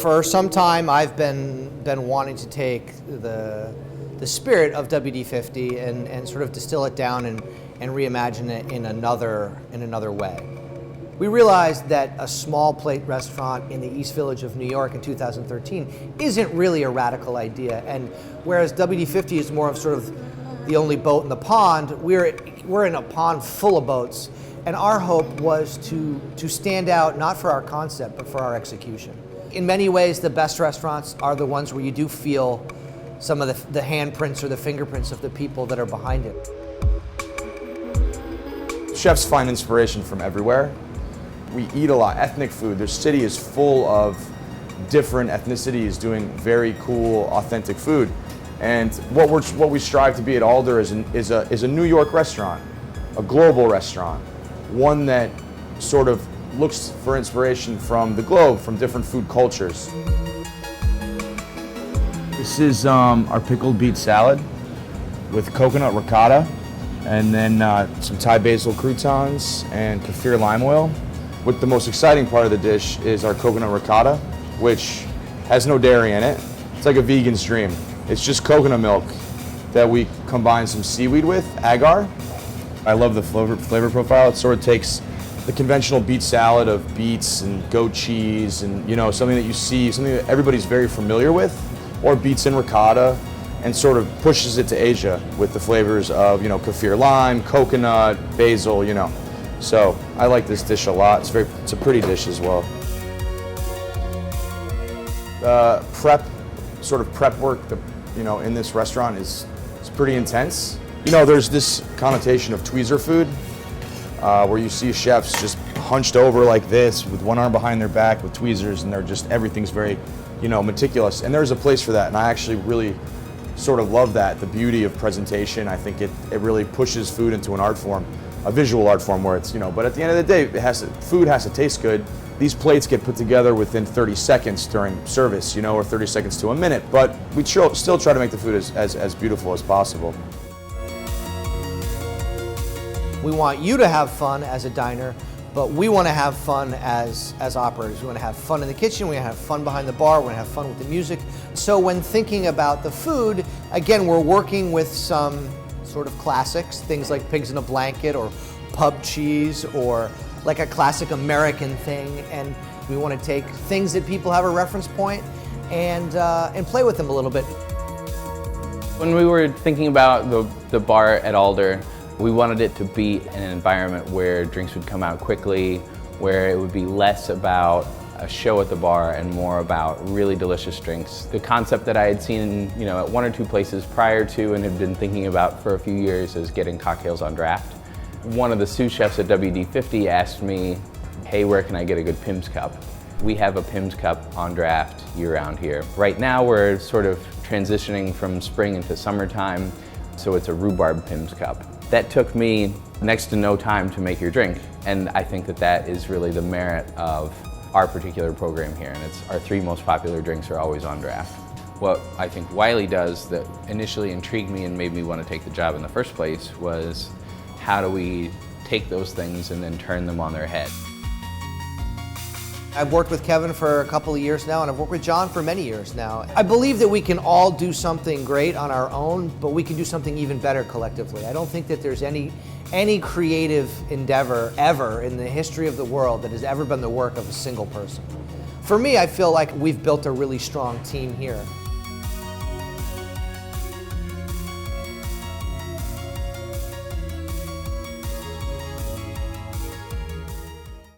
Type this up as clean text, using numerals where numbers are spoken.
for some time, I've been wanting to take the spirit of WD-50 and sort of distill it down and reimagine it in another way. We realized that a small plate restaurant in the East Village of New York in 2013 isn't really a radical idea, and whereas WD-50 is more of sort of the only boat in the pond, we're in a pond full of boats, and our hope was to stand out not for our concept but for our execution. In many ways, the best restaurants are the ones where you do feel some of the handprints or the fingerprints of the people that are behind it. Chefs find inspiration from everywhere. We eat a lot ethnic food. Their city is full of different ethnicities doing very cool, authentic food. And what we strive to be at Alder is a New York restaurant, a global restaurant, one that sort of looks for inspiration from the globe, from different food cultures. This is our pickled beet salad with coconut ricotta, and then some Thai basil croutons and kaffir lime oil. With the most exciting part of the dish is our coconut ricotta, which has no dairy in it. It's like a vegan's dream. It's just coconut milk that we combine some seaweed with, agar. I love the flavor profile. It sort of takes the conventional beet salad of beets and goat cheese and something that you see, something that everybody's very familiar with, or beets and ricotta, and sort of pushes it to Asia with the flavors of kaffir lime, coconut, basil, So I like this dish a lot. It's a pretty dish as well. Prep work, in this restaurant is pretty intense. There's this connotation of tweezer food, where you see chefs just hunched over like this with one arm behind their back with tweezers, and everything's very, meticulous. And there's a place for that, and I actually really sort of love that, the beauty of presentation. I think it really pushes food into an art form. A visual art form where it's, but at the end of the day, food has to taste good. These plates get put together within 30 seconds during service, or 30 seconds to a minute, but we still try to make the food as beautiful as possible. We want you to have fun as a diner, but we want to have fun as operators. We want to have fun in the kitchen, we want to have fun behind the bar, we want to have fun with the music. So when thinking about the food, again, we're working with some sort of classics, things like pigs in a blanket or pub cheese or like a classic American thing, and we want to take things that people have a reference point and play with them a little bit. When we were thinking about the bar at Alder, we wanted it to be an environment where drinks would come out quickly, where it would be less about a show at the bar and more about really delicious drinks. The concept that I had seen, at one or two places prior to and had been thinking about for a few years is getting cocktails on draft. One of the sous chefs at WD-50 asked me, hey, where can I get a good Pimm's cup? We have a Pimm's cup on draft year-round here. Right now we're sort of transitioning from spring into summertime, so it's a rhubarb Pimm's cup. That took me next to no time to make your drink, and I think that is really the merit of our particular program here, and our three most popular drinks are always on draft. What I think Wylie does that initially intrigued me and made me want to take the job in the first place was how do we take those things and then turn them on their head. I've worked with Kevin for a couple of years now, and I've worked with John for many years now. I believe that we can all do something great on our own, but we can do something even better collectively. I don't think that there's any creative endeavor ever in the history of the world that has ever been the work of a single person. For me, I feel like we've built a really strong team here.